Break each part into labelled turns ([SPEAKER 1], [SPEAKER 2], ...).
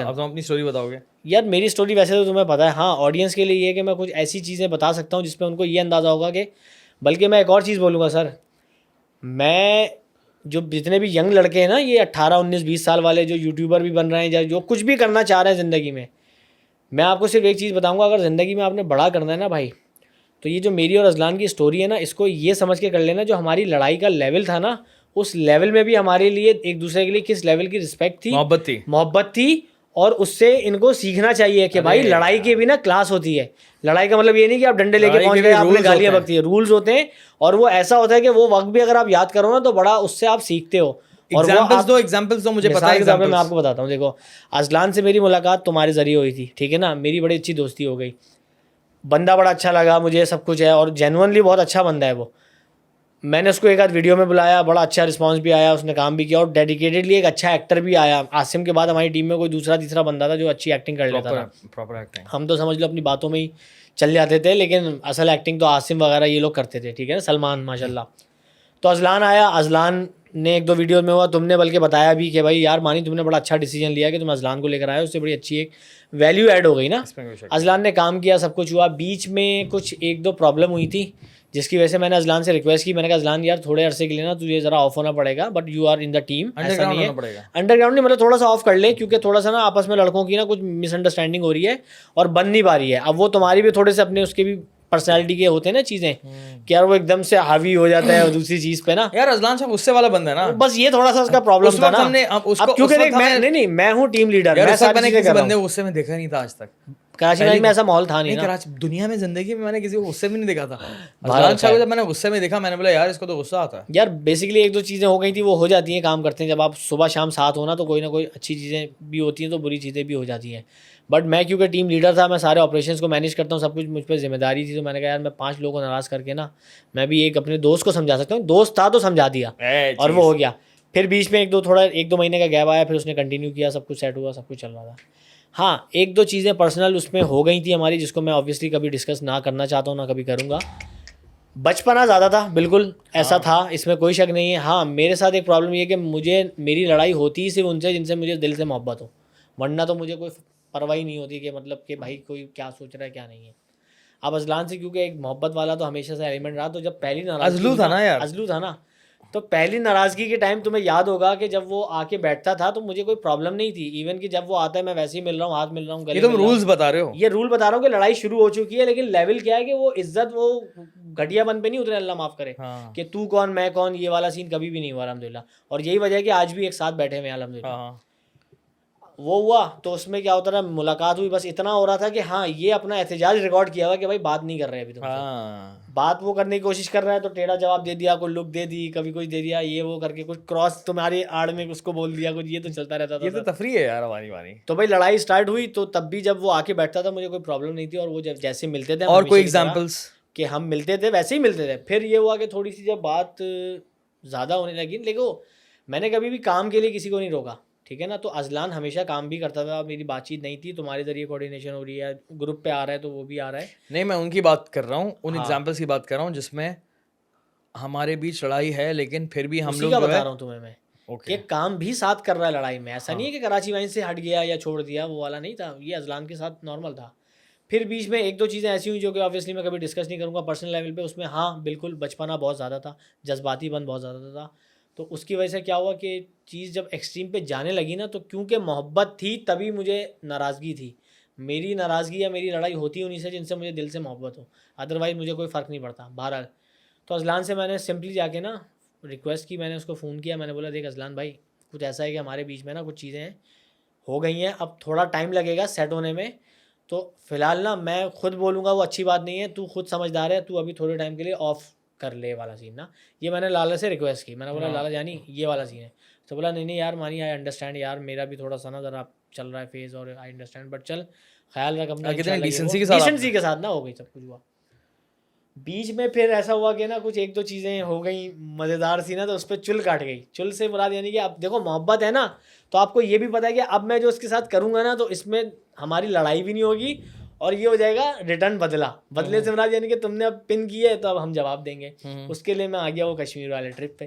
[SPEAKER 1] अब तुम अपनी स्टोरी बताओगे।
[SPEAKER 2] यार मेरी स्टोरी वैसे तो तुम्हें पता है, हाँ ऑडियंस के लिए ये है कि मैं कुछ ऐसी चीज़ें बता सकता हूँ जिसपे उनको ये अंदाज़ा होगा कि, बल्कि मैं एक और चीज़ बोलूँगा सर, मैं जो जितने भी यंग लड़के हैं ना, ये 18, 19, 20 साल वाले जो यूट्यूबर भी बन रहे हैं या जो कुछ भी करना चाह रहे हैं ज़िंदगी में, मैं आपको सिर्फ एक चीज़ बताऊँगा, अगर ज़िंदगी में आपने बड़ा करना है ना भाई, तो ये जो मेरी और अजलान की स्टोरी है ना, इसको ये समझ के कर लेना, जो हमारी लड़ाई का लेवल था ना, उस लेवल में भी हमारे लिए एक दूसरे के लिए किस लेवल की रिस्पेक्ट थी, मोहब्बत थी। और उससे इनको सीखना चाहिए कि भाई लड़ाई के भी ना क्लास होती है। लड़ाई का मतलब ये नहीं कि आप डंडे लेके पहुंच गए, आपने गालियां बकती है, रूल्स होते हैं। और वो ऐसा होता है कि वो वक्त भी अगर आप याद करो ना तो बड़ा उससे आप सीखते हो। और वो
[SPEAKER 1] एग्जांपल्स दो मुझे पता है।
[SPEAKER 2] मैं आपको बताता हूँ, देखो अजलान से मेरी मुलाकात तुम्हारे जरिए हुई थी, ठीक है ना, मेरी बड़ी अच्छी दोस्ती हो गई, बंदा बड़ा अच्छा लगा मुझे, सब कुछ है, और जेन्युइनली बहुत अच्छा बंदा है वो। मैंने उसको एक आध वीडियो में बुलाया, बड़ा अच्छा रिस्पांस भी आया, उसने काम भी किया, और डेडिकेटेडली एक अच्छा एक्टर भी आया। आसिम के बाद हमारी टीम में कोई दूसरा तीसरा बंदा था जो अच्छी एक्टिंग कर लेता था।
[SPEAKER 1] Proper acting.
[SPEAKER 2] हम तो समझ लो अपनी बातों में ही चल जाते थे, लेकिन असल एक्टिंग तो आसिम वगैरह ये लोग करते थे, ठीक है ना, सलमान माशाल्लाह। तो अजलान आया, अजलान ने एक दो वीडियो में हुआ, तुमने बल्कि बताया भी कि भाई यार मानी तुमने बड़ा अच्छा डिसीजन लिया कि तुम अजलान को लेकर आए, उससे बड़ी अच्छी एक वैल्यू ऐड हो गई ना। अजलान ने काम किया, सब कुछ हुआ, बीच में कुछ एक दो प्रॉब्लम हुई थी जिसकी वजह से मैंने अजलान से रिक्वेस्ट की, मैंने कहा अजलान यार थोड़े अरसे के लिए ना तुझे जरा ऑफ होना पड़ेगा, but you are in the team, ऐसा नहीं है अंडरग्राउंड नहीं, मतलब थोड़ा सा ऑफ कर ले, क्योंकि थोड़ा सा ना आपस में लड़कों की ना कुछ मिसअंडरस्टैंडिंग हो रही है और बन नहीं पा रही है। अब वो तुम्हारी भी थोड़े से अपने उसके भी पर्सनैलिटी के होते हैं ना चीजें, कि यार वो एकदम से हावी हो जाता है दूसरी चीज पे ना।
[SPEAKER 1] यार अजलान साहब उससे वाला बंदा है ना,
[SPEAKER 2] बस ये थोड़ा सा उसका प्रॉब्लम था ना। अब क्योंकि देख मैं हूँ टीम लीडर, मैं सारी चीजें कर रहा हूं।
[SPEAKER 1] उससे मैं देखा नहीं था आज तक,
[SPEAKER 2] कराची में ऐसा माहौल था नहीं ना।
[SPEAKER 1] कराची दुनिया में जिंदगी में मैंने किसी को गुस्से में नहीं देखा था। अजलान साहब को जब मैंने गुस्से में देखा, मैंने बोला यार इसको तो गुस्सा आता है।
[SPEAKER 2] यार बेसिकली एक दो चीज़ें हो गई थी, वो हो जाती हैं, काम करते हैं जब आप सुबह शाम साथ हो ना, तो कोई ना कोई अच्छी चीज़ें भी होती हैं तो बुरी चीज़ें भी हो जाती हैं। बट मैं क्योंकि टीम लीडर था, मैं सारे ऑपरेशंस को मैनेज करता हूँ, सब कुछ मुझ पर जिम्मेदारी थी, तो मैंने कहा यार मैं 5 लोगों को नाराज़ करके ना मैं भी एक अपने दोस्त को समझा सकता हूँ। दोस्त था तो समझा दिया और वो हो गया। फिर बीच में एक दो महीने का गैप आया, फिर उसने कंटिन्यू किया, सब कुछ सेट हुआ, सब कुछ चल रहा था। हाँ एक दो चीज़ें पर्सनल उसमें हो गई थी हमारी, जिसको मैं ऑब्वियसली कभी डिस्कस ना करना चाहता हूँ, ना कभी करूँगा। बचपना ज़्यादा था, बिल्कुल ऐसा था, इसमें कोई शक नहीं है। हाँ मेरे साथ एक प्रॉब्लम ये कि मुझे मेरी लड़ाई होती ही सिर्फ उनसे जिनसे मुझे दिल से मोहब्बत हो, वरना तो मुझे कोई परवाह ही नहीं होती कि मतलब कि भाई कोई क्या सोच रहा है क्या नहीं है। अब अजलान से क्योंकि एक मोहब्बत वाला तो हमेशा से एलिमेंट रहा, तो जब पहली नाराज़गी अजलू था ना, तो पहली नाराज़गी के टाइम तुम्हें याद होगा कि जब वो आके बैठता था तो मुझे कोई प्रॉब्लम नहीं थी, इवन कि जब वो आता है मैं वैसे ही मिल रहा हूँ, हाथ मिल रहा हूँ, गले
[SPEAKER 1] ये तुम रूल्स बता रहे हो,
[SPEAKER 2] ये रूल बता रहा हूँ कि लड़ाई शुरू हो चुकी है, लेकिन लेवल क्या है कि वो इज्जत वो घटियापन पे नहीं उतरे, अल्लाह माफ करे। हाँ। कि तू कौन मैं कौन, ये वाला सीन कभी भी नहीं हुआ अल्हम्दुलिल्लाह। और यही वजह है कि आज भी एक साथ बैठे हुए हैं अल्हम्दुलिल्लाह। हाँ। वो हुआ तो उसमें क्या होता रहा, मुलाकात हुई, बस इतना हो रहा था कि हाँ ये अपना एहतजाज रिकॉर्ड किया हुआ कि भाई बात नहीं कर रहे अभी तुमसे। हाँ। बात वो करने की कोशिश कर रहा है तो टेढ़ा जवाब दे दिया, कोई लुक दे दी, कभी कुछ दे दिया, ये वो करके कुछ क्रॉस तुम्हारी आड़ में उसको बोल दिया कुछ, ये तो चलता रहता था।
[SPEAKER 1] ये तो तफरी है यार हमारी वाली।
[SPEAKER 2] तो भाई लड़ाई स्टार्ट हुई, तो तब भी जब वो आके बैठता था मुझे कोई प्रॉब्लम नहीं थी, और वो जब जैसे मिलते थे,
[SPEAKER 1] और कोई एग्जांपल्स
[SPEAKER 2] कि हम मिलते थे वैसे ही मिलते थे। फिर ये हुआ कि थोड़ी सी जब बात ज़्यादा होने लगी, लेकिन मैंने कभी भी काम के लिए किसी को नहीं रोका, ठीक है ना। तो अजलान हमेशा काम भी करता था, मेरी बातचीत नहीं थी, तुम्हारे जरिए कोऑर्डिनेशन हो रही है, ग्रुप पे आ रहा है तो वो भी आ रहा है।
[SPEAKER 1] नहीं मैं उनकी बात कर रहा हूँ, उन एग्जांपल्स की बात कर रहा हूँ जिसमें हमारे बीच लड़ाई है, लेकिन फिर भी हम लोग
[SPEAKER 2] बता रहा हूँ तुम्हें मैं कि काम भी साथ कर रहा है लड़ाई में। ऐसा नहीं है कि कराची वाइन से हट गया या छोड़ दिया, वो वाला नहीं था, ये अजलान के साथ नॉर्मल था। फिर बीच में एक दो चीज़ें ऐसी हुई जो कि ऑब्वियसली मैं कभी डिस्कस नहीं करूँगा पर्सनल लेवल पे। उसमें हाँ बिल्कुल बचपना बहुत ज़्यादा था, जज्बाती बन बहुत ज़्यादा था। तो उसकी वजह से क्या हुआ कि चीज़ जब एक्सट्रीम पे जाने लगी ना, तो क्योंकि मोहब्बत थी तभी मुझे नाराज़गी थी। मेरी नाराज़गी या मेरी लड़ाई होती उन्हीं से जिनसे मुझे दिल से मोहब्बत हो, अदरवाइज़ मुझे कोई फ़र्क नहीं पड़ता बहरहाल। तो अजलान से मैंने सिंपली जाके ना रिक्वेस्ट की, मैंने उसको फ़ोन किया, मैंने बोला देख अजलान भाई कुछ ऐसा है कि हमारे बीच में ना कुछ चीज़ें हो गई हैं, अब थोड़ा टाइम लगेगा सेट होने में, तो फ़िलहाल ना मैं खुद बोलूँगा वो अच्छी बात नहीं है, तू खुद समझदार है, तू अभी थोड़े टाइम के लिए ऑफ कर ले वाला सीन ना। ये मैंने लाला से रिक्वेस्ट की, मैंने बोला लाला जानी ये वाला सीन है। तो बोला नहीं यार मानी आई अंडरस्टैंड यार, मेरा भी थोड़ा सा ना ज़रा चल रहा है फेज़, और आई अंडरस्टैंड, बट चल ख्याल रख अपना, डिसेंसी के साथ ना हो गई, सब कुछ हुआ। बीच में फिर ऐसा हुआ कि ना कुछ एक दो चीज़ें हो गई मज़ेदार सी ना, तो उस पर चुल काट गई। चुल से मुराद यानी कि अब देखो मोहब्बत है ना, तो आपको ये भी पता है कि अब मैं जो इसके साथ करूँगा ना तो इसमें हमारी लड़ाई भी नहीं होगी और ये हो जाएगा रिटर्न बदले से मुराद यानी कि तुमने अब पिन किया है तो अब हम जवाब देंगे। उसके लिए मैं आ गया वो कश्मीर वाले ट्रिप पे।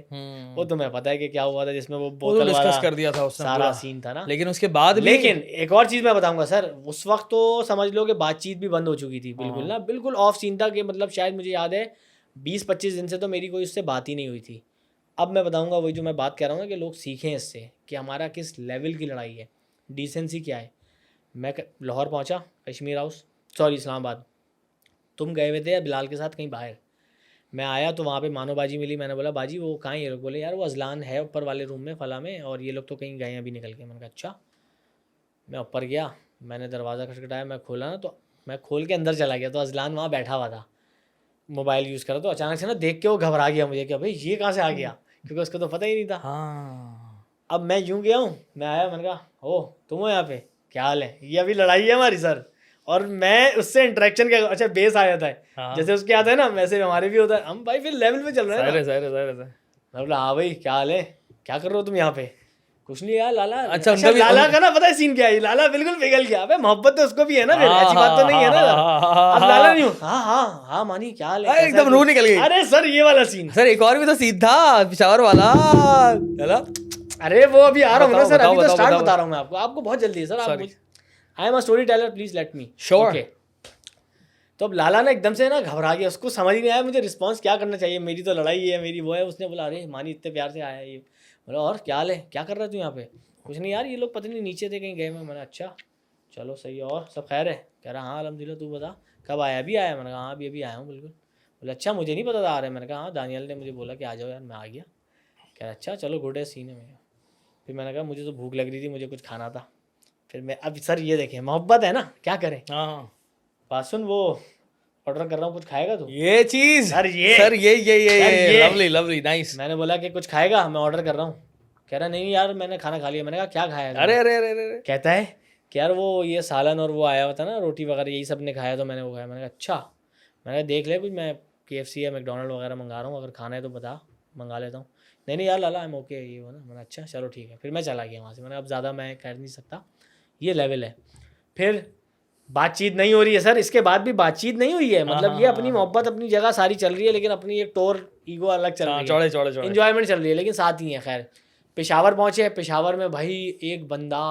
[SPEAKER 2] वो तुम्हें पता है कि क्या हुआ था, जिसमें वो बोतल वाला
[SPEAKER 1] डिस्कस कर दिया था उसने
[SPEAKER 2] सारा
[SPEAKER 1] पूरा
[SPEAKER 2] सीन था ना।
[SPEAKER 1] लेकिन उसके बाद भी
[SPEAKER 2] लेकिन एक और चीज मैं बताऊंगा सर, उस वक्त तो समझ लो कि बातचीत भी बंद हो चुकी थी बिल्कुल ना, बिल्कुल ऑफ सीन था कि मतलब शायद मुझे याद है 20-25 दिन से तो मेरी कोई उससे बात ही नहीं हुई थी। अब मैं बताऊंगा वही जो मैं बात कर रहा हूँ ना कि लोग सीखें इससे कि हमारा किस लेवल की लड़ाई है, डिसेंसी क्या है। मैं लाहौर पहुँचा, कश्मीर हाउस, सॉरी इस्लामाबाद। तुम गए हुए थे बिलाल के साथ कहीं बाहर। मैं आया तो वहाँ पे मानो बाजी मिली। मैंने बोला बाजी वो कहाँ है ये लोग? बोले यार वो अजलान है ऊपर वाले रूम में फला में, और ये लोग तो कहीं गए अभी निकल के। मैंने कहा अच्छा। मैं ऊपर गया, मैंने दरवाज़ा खटखटाया, मैं खोला ना तो मैं खोल के अंदर चला गया तो अजलान वहाँ बैठा हुआ था, मोबाइल यूज़ कर रहा। तो अचानक से ना देख के वो घबरा गया मुझे कि भाई ये कहाँ से आ गया, क्योंकि उसको तो पता ही नहीं था।
[SPEAKER 1] हाँ
[SPEAKER 2] अब मैं यूँ गया हूँ, मैं आया, मैंने कहा ओ तुम हो यहाँ पे, क्या हाल है? ये अभी लड़ाई है हमारी सर। और मैं उससे इंटरेक्शन क्या, अच्छा बेस आ जाता है
[SPEAKER 1] हाँ।
[SPEAKER 2] जैसे उसके आता है ना वैसे हमारे भी होता है। हम भाई फिर लेवल पे चल रहे हैं ना।
[SPEAKER 1] जाहिर है।
[SPEAKER 2] मैं बोला हाँ भाई क्या हाल है, क्या कर रहे हो तुम यहाँ पे? कुछ नहीं यार लाला।
[SPEAKER 1] अच्छा, उनका भी
[SPEAKER 2] लाला का ना पता है सीन क्या है, लाला बिल्कुल पिघल गया। अबे मोहब्बत तो उसको भी है ना, फिर ऐसी बात तो नहीं है ना सर। अब लाला नहीं हूँ, हाँ हाँ हाँ मानी क्या हाल है,
[SPEAKER 1] एकदम रूह निकल गई।
[SPEAKER 2] अरे सर ये वाला सीन
[SPEAKER 1] सर एक और भी तो सीन था पिशावर वाला। चला
[SPEAKER 2] अरे वो अभी आ रहा हूँ ना सर, अभी तो स्टार्ट
[SPEAKER 1] बताओ।
[SPEAKER 2] बता रहा हूँ मैं आपको बहुत जल्दी है सर। आप I am a story teller, please let me.
[SPEAKER 1] Sure.
[SPEAKER 2] तो अब लाला ना एकदम से ना घबरा गया, उसको समझ ही नहीं आया मुझे रिस्पांस क्या करना चाहिए। मेरी तो लड़ाई है, मेरी वो है। उसने बोला अरे मानी इतने प्यार से आया ये। बोला और क्या हाल है, क्या कर रहा है तू यहाँ पे? कुछ नहीं यार, ये लोग पता नहीं नीचे थे कहीं गए में। मैंने अच्छा चलो सही है, और सब खैर है? कह रहा हाँ अल्हम्दुलिल्लाह, तू बता कब आया? अभी आया? मैंने कहा हाँ अभी आया हूँ बिल्कुल। बोला अच्छा मुझे नहीं पता था आ रहा है। मैंने कहा हाँ दानियल ने मुझे बोला कि आ जाओ यार, मैं आ गया। कह रहा अच्छा चलो गुड है, सीन है मेरा। फिर मैंने कहा मुझे तो भूख लग रही थी, मुझे कुछ खाना था। फिर मैं अब सर ये देखें मोहब्बत है ना, क्या करें।
[SPEAKER 1] हाँ
[SPEAKER 2] बात सुन, वो ऑर्डर कर रहा हूँ, कुछ खाएगा तू?
[SPEAKER 1] ये चीज
[SPEAKER 2] सर ये
[SPEAKER 1] लवली लवली नाइस।
[SPEAKER 2] मैंने बोला कि कुछ खाएगा, मैं ऑर्डर कर रहा हूँ। कह रहा नहीं यार मैंने खाना खा लिया। मैंने कहा क्या खाया?
[SPEAKER 1] अरे अरे अरे अरे
[SPEAKER 2] कहता है कि यार वो ये सालन और वो आया हुआ था ना, रोटी वगैरह यही सब ने खाया तो मैंने वो खाया। मैंने कहा अच्छा। मैंने कहा देख ले कुछ, मैं KFC या मैकडोनल्ड वगैरह मंगा रहा हूँ, अगर खाना है तो बता, मंगा लेता हूँ। नहीं यार लाला आई एम ओके ये वो ना। मैंने अच्छा चलो ठीक है। फिर मैं चला गया वहाँ से। मैंने अब ज़्यादा मैं कर नहीं सकता, ये लेवल है। फिर बातचीत नहीं हो रही है सर, इसके बाद भी बातचीत नहीं हुई है। मतलब ये अपनी मोहब्बत अपनी जगह सारी चल रही है, लेकिन अपनी एक टोर ईगो अलग चल रही है,
[SPEAKER 1] चौड़े
[SPEAKER 2] इंजॉयमेंट चल रही है, लेकिन साथ ही है। खैर पेशावर पहुंचे, पेशावर में भाई एक बंदा,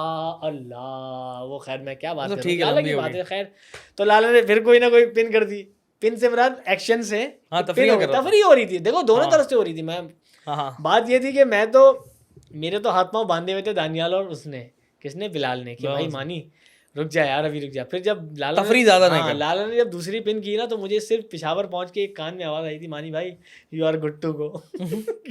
[SPEAKER 2] अल्लाह वो खैर मैं क्या बात करूं, लाला की बात है। खैर तो लाला ने फिर कोई ना कोई पिन कर दी। पिन से मुराद एक्शन से तफरी हो रही थी। देखो दोनों तरफ से हो रही थी। मैं बात ये थी कि मैं तो मेरे तो हाथ पाँव बांधे हुए थे दानियाल और उसने, किसने, बिलाल ने, कि भाई मानी रुक जा यार अभी रुक जा। फिर जब लाला ने जब दूसरी पिन की ना तो मुझे सिर्फ पेशावर पहुंच के एक कान में आवाज़ आई थी, मानी भाई you are good to go.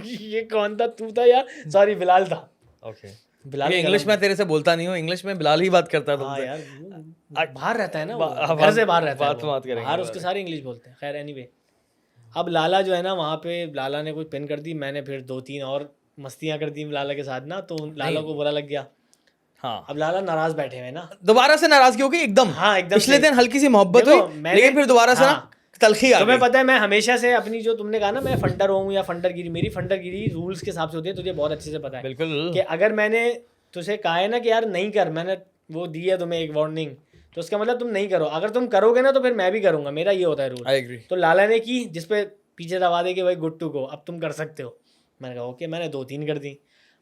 [SPEAKER 2] ये कौन था? तू था यार? सॉरी बिलाल था।
[SPEAKER 1] ओके बिलाल इंग्लिश में तेरे से बोलता नहीं हूँ, इंग्लिश में बिलाल ही बात करता है
[SPEAKER 2] तुमसे। यार बाहर रहता है ना, घर से बाहर रहता है, बाहर उसके सारे इंग्लिश बोलते हैं। खैर एनीवे, अब लाला जो है ना वहाँ पे लाला ने कुछ पिन कर दी। मैंने फिर 2-3 और मस्तियाँ कर दी लाला के साथ ना, तो लाला को बुरा लग गया।
[SPEAKER 1] हाँ
[SPEAKER 2] अब लाला नाराज बैठे हुए ना,
[SPEAKER 1] दोबारा से नाराजगी हो गई एकदम।
[SPEAKER 2] हाँ एकदम।
[SPEAKER 1] पिछले दिन हल्की सी मोहब्बत हुई, लेकिन फिर दोबारा से ना तलखी आ गई।
[SPEAKER 2] तुम्हें पता है मैं हमेशा से अपनी, जो तुमने कहा ना मैं फंडर हूँ या फंडरगिरी, मेरी फंडरगिरी रूल्स के हिसाब से होती है, तुझे बहुत अच्छे से पता है।
[SPEAKER 1] बिल्कुल
[SPEAKER 2] कि अगर मैंने तुझे कहा है ना कि यार नहीं कर, मैंने वो दी है तुम्हें एक वार्निंग, तो उसका मतलब तुम नहीं करो। अगर तुम करोगे ना तो फिर मैं भी करूँगा, मेरा ये होता है रूल।
[SPEAKER 1] I agree.
[SPEAKER 2] तो लाला ने की, जिसपे पीछे दबा दे कि भाई गुड टू गो, अब तुम कर सकते हो। मैंने कहा ओके, मैंने 2-3 कर दी।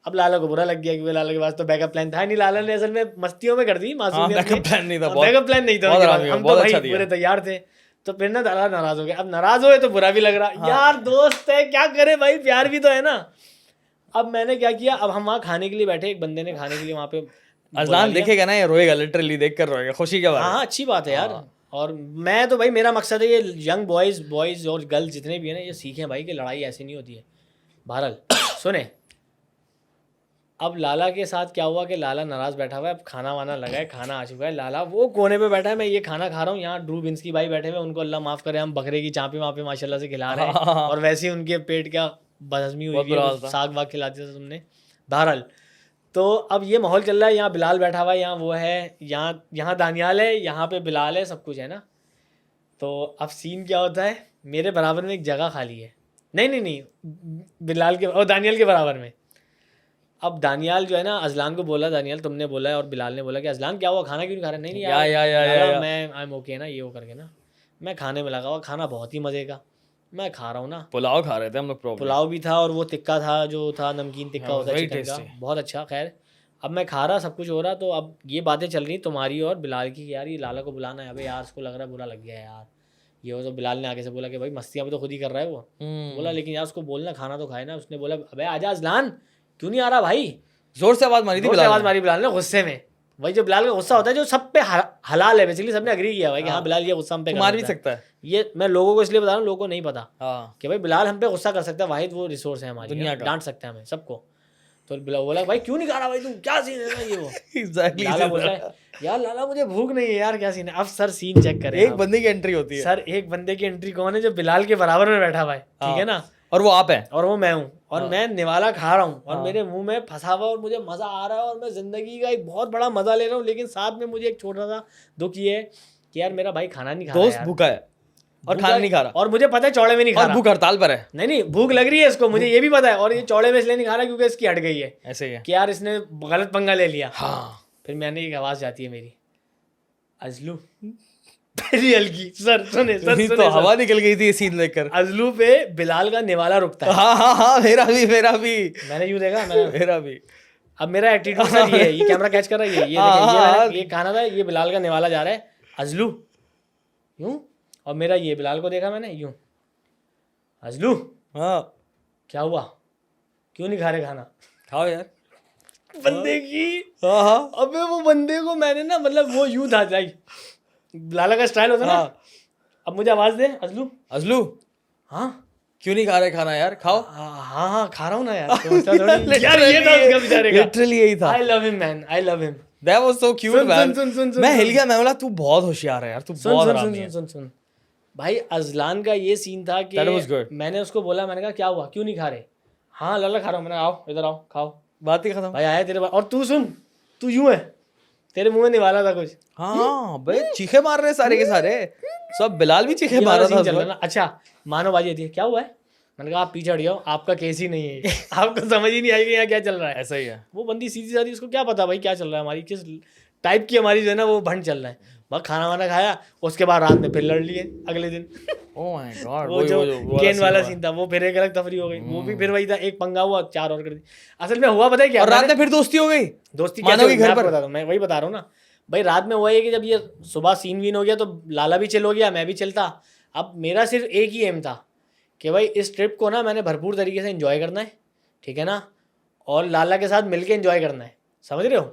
[SPEAKER 2] अब लाला को बुरा लग गया क्योंकि लाला के पास तो बैकअप प्लान था नहीं। लाला ने असल में मस्तियों में कर दी,
[SPEAKER 1] बैकअप प्लान नहीं था,
[SPEAKER 2] बैकअप प्लान नहीं था, हम तो भाई पूरे तैयार थे। तो फिर ना लाला नाराज हो गया। अब नाराज हुए तो बुरा भी लग रहा, यार दोस्त है क्या करे भाई, प्यार भी तो है ना। अब मैंने क्या किया, अब हम वहाँ खाने के लिए बैठे, एक बंदे ने खाने के लिए वहाँ पे,
[SPEAKER 1] अजलान देखेगा ना ये रोएगा, लिटरली देख कर रोएगा, खुशी के बारे में।
[SPEAKER 2] हाँ अच्छी बात है यार। और मैं तो भाई मेरा मकसद है ये यंग बॉयज़ और गर्ल्स जितने भी हैं ना, ये सीखें भाई कि लड़ाई ऐसी नहीं होती है। बहरहाल सुने, अब लाला के साथ क्या हुआ कि लाला नाराज़ बैठा हुआ है। अब खाना वाना लगा है, खाना आ चुका है, लाला वो कोने पे बैठा है, मैं ये खाना खा रहा हूँ। यहाँ ड्रू बिन्स की भाई बैठे हुए, उनको अल्लाह माफ़ करे, हम बकरे की चाँपे वहाँ पे माशाल्लाह से खिला रहे हैं, और वैसे ही उनके पेट क्या बदहजमी हुई है, साग वाग खिलाते थे तुमने। बहरहाल तो अब ये माहौल चल रहा है, यहाँ बिलाल बैठा हुआ है, यहाँ वो है, यहाँ दानियाल है, यहाँ पे बिलाल है, सब कुछ है ना। तो अब सीन क्या होता है, मेरे बराबर में एक जगह खाली है, नहीं बिलाल के और दानियाल के बराबर में। अब दानियाल जो है ना, अजलान को बोला, दानियाल तुमने बोला है और बिलाल ने बोला कि अजलान क्या हुआ, खाना क्यों नहीं खा रहे? नहीं नहीं यार मैं आई एम ओके ना, ये वो करके ना मैं खाने में लगा हुआ, खाना बहुत ही मज़े का, मैं खा रहा हूँ ना।
[SPEAKER 1] पुलाव खा रहे थे हम लोग,
[SPEAKER 2] पुलाव भी था और वो टिक्का था जो था, नमकीन टिक्का होता है चिकन का, बहुत अच्छा। खैर अब मैं खा रहा, सब कुछ हो रहा, तो अब ये बातें चल रही तुम्हारी और बिलाल की कि यार ये लाला को बुलाना है, अबे यार उसको लग रहा है बुरा लग गया यार ये वो। तो बिलाल ने आगे से बोला कि भाई मस्तियाँ भी तो खुद ही कर रहा है वो। बोला लेकिन यार उसको बोलना खाना तो खाए ना। उसने बोला अबे आजा अजलान, क्यों नहीं आ रहा भाई?
[SPEAKER 1] जोर से आवाज़ मारी थी,
[SPEAKER 2] आवाज़ मारी बिलाल ने गुस्से में। भाई जो बिलाल का गुस्सा होता है जो सब पे हलाल है, बेसिकली सबने एग्री किया भाई कि हाँ बिलाल ये गुस्सा हम पे
[SPEAKER 1] मार भी सकता है।
[SPEAKER 2] ये मैं लोगों को इसलिए बता रहा हूँ, लोगों को नहीं पता कि भाई बिलाल हम पे गुस्सा कर सकता है, वाहिद वो रिसोर्स है हमारी दुनिया का, डांट सकता है हमें सबको। तो बिलाल बोला भाई क्यों नहीं खा रहा भाई, तू क्या सीन है ना ये वो।
[SPEAKER 1] एग्जैक्टली
[SPEAKER 2] लाला बोल रहा है यार लाला मुझे भूख नहीं है यार, क्या सीन है? अब सर सीन चेक करें,
[SPEAKER 1] एक बंदे की एंट्री होती है
[SPEAKER 2] सर, एक बंदे की एंट्री कौन है? जो बिलाल के बराबर में बैठा हुआ है, ठीक है ना,
[SPEAKER 1] और वो आप हैं
[SPEAKER 2] और वो मैं हूँ, और मैं निवाला खा रहा हूँ और मेरे मुंह में फंसा हुआ और मुझे मजा आ रहा है और मैं जिंदगी का एक बहुत बड़ा मजा ले रहा हूँ, लेकिन साथ में मुझे एक छोटा सा दुख ये है कि यार मेरा भाई खाना नहीं खा रहा है,
[SPEAKER 1] दोस्त भूखा है और खाना नहीं खा रहा,
[SPEAKER 2] और मुझे पता है चौड़े में नहीं खा
[SPEAKER 1] और
[SPEAKER 2] रहा,
[SPEAKER 1] भूख हड़ताल पर है।
[SPEAKER 2] नहीं भूख लग रही है इसको, मुझे ये भी पता है, और ये चौड़े में इसलिए नहीं खा रहा क्योंकि इसकी हट गई है,
[SPEAKER 1] ऐसे ही है
[SPEAKER 2] कि यार इसने गलत पंगा ले लिया।
[SPEAKER 1] हाँ
[SPEAKER 2] फिर मैंने एक आवाज जाती है मेरी, अजलू पहली हल्की, सर सुने
[SPEAKER 1] तो हवा निकल गई थी ये सीन देखकर।
[SPEAKER 2] अजलू पे बिलाल का निवाला रुकता है।
[SPEAKER 1] हाँ मेरा भी
[SPEAKER 2] मैंने यूं देखा,
[SPEAKER 1] मेरा भी।
[SPEAKER 2] अब मेरा एटीट्यूड सर ये है, ये कैमरा कैच कर रहा है, ये देखिए, ये खाना था, ये बिलाल का निवाला जा रहा है अजलू यूं, और मेरा ये बिलाल को देखा मैंने यूं, अजलू
[SPEAKER 1] हाँ
[SPEAKER 2] क्या हुआ, क्यों नहीं खा रहे खाना?
[SPEAKER 1] खाओ यार
[SPEAKER 2] बंदे की।
[SPEAKER 1] हाँ
[SPEAKER 2] अबे वो बंदे को मैंने ना, मतलब वो यूं था जाई, लाला का स्टाइल होता ना। अब मुझे आवाज दे अजलू,
[SPEAKER 1] अजलू
[SPEAKER 2] हाँ
[SPEAKER 1] क्यों नहीं खा रहे खाना यार, खाओ।
[SPEAKER 2] हाँ खा रहा हूँ ना यार। यार ये था उसका बेचारे का,
[SPEAKER 1] लिटरली यही था।
[SPEAKER 2] I love him man, I love him.
[SPEAKER 1] That was so cute man। मैं हिल गया, मैं बोला तू बहुत होशियार है यार, तू बहुत हरामी है।
[SPEAKER 2] सुन भाई, अजलान का ये सीन था कि मैंने उसको बोला, मैंने कहा क्या हुआ, क्यों नहीं खा रहे? हाँ लाला खा रहा हूँ। मैंने आओ इधर आओ खाओ,
[SPEAKER 1] बात ही खत्म।
[SPEAKER 2] भाई आया तेरे और तू सुन, तू यूं है, तेरे मुंह में निवाला था कुछ।
[SPEAKER 1] हाँ भाई चीखे मार रहे सारे के सारे, सब बिलाल भी चीखे मार रहा था।
[SPEAKER 2] अच्छा मानो बाजी थी, क्या हुआ है? मैंने कहा आप पीछे हट जाओ, आपका केस ही नहीं है, आपको समझ ही नहीं आएगी यहाँ क्या चल रहा है।
[SPEAKER 1] ऐसा ही है। वो
[SPEAKER 2] बंदी सीधी साधी, उसको क्या पता भाई क्या चल रहा है, हमारी किस टाइप की हमारी जो है ना वो भंड चल रहा है। बस खाना वाना खाया, उसके बाद रात में फिर लड़ लिए अगले दिन।
[SPEAKER 1] ओह माय गॉड,
[SPEAKER 2] वो जो केन वाला सीन था, वो फिर एक अलग तफरी हो गई। वो भी फिर वही था, एक पंगा हुआ, 4 और कर दी। असल में हुआ पता है क्या,
[SPEAKER 1] और रात में फिर दोस्ती हो गई।
[SPEAKER 2] दोस्ती कैसे घर पर बता रहा हूँ मैं, वही बता रहा हूँ ना भाई। रात में हुआ है कि जब ये सुबह सीन वीन हो गया तो लाला भी चिल हो गया, मैं भी चिलता। अब मेरा सिर्फ एक ही एम था कि भाई इस ट्रिप को ना मैंने भरपूर तरीके से एंजॉय करना है, ठीक है ना, और लाला के साथ मिलके एंजॉय करना है, समझ रहे हो?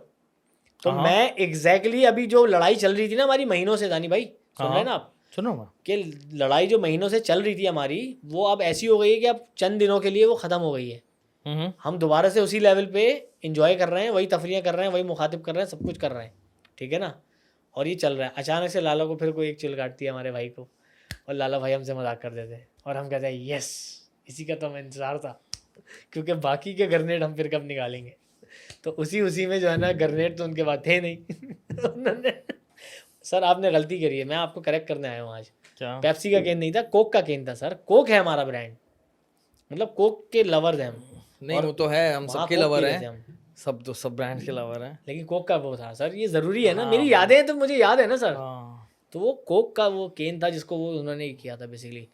[SPEAKER 2] तो मैं एग्जैक्टली अभी जो लड़ाई चल रही थी ना हमारी महीनों से, दानी भाई सुन रहे हैं ना आप?
[SPEAKER 1] सुनो
[SPEAKER 2] कि लड़ाई जो महीनों से चल रही थी हमारी, वो अब ऐसी हो गई है कि अब चंद दिनों के लिए वो ख़त्म हो गई है। हम दोबारा से उसी लेवल पे एंजॉय कर रहे हैं, वही तफरियाँ कर रहे हैं, वही मुखातिब कर रहे हैं, सब कुछ कर रहे हैं, ठीक है ना। और ये चल रहा है। अचानक से लाला को फिर कोई एक चिल काटती है हमारे भाई को, और लाला भाई हमसे मजाक कर देते हैं और हम कहते हैं यस, इसी का तो हमें इंतज़ार था, क्योंकि बाकी के ग्रेनेड हम फिर कब निकालेंगे। तो उसी में जो है ना, ग्रेनेड तो उनके पास थे नहीं। उन्होंने सर आपने गलती करी है, मैं आपको करेक्ट करने आया हूँ आज। पेप्सी का केन नहीं था, कोक का केन था सर। कोक है हमारा ब्रांड, मतलब कोक के लवर्स हैं हम।
[SPEAKER 1] नहीं वो तो है, हम सबके लवर हैं, सब ब्रांड के लवर हैं,
[SPEAKER 2] लेकिन कोक का वो था सर, ये ज़रूरी है ना। मेरी यादें हैं तो मुझे याद है ना सर। तो वो कोक का वो केन था जिसको वो उन्होंने किया था बेसिकली।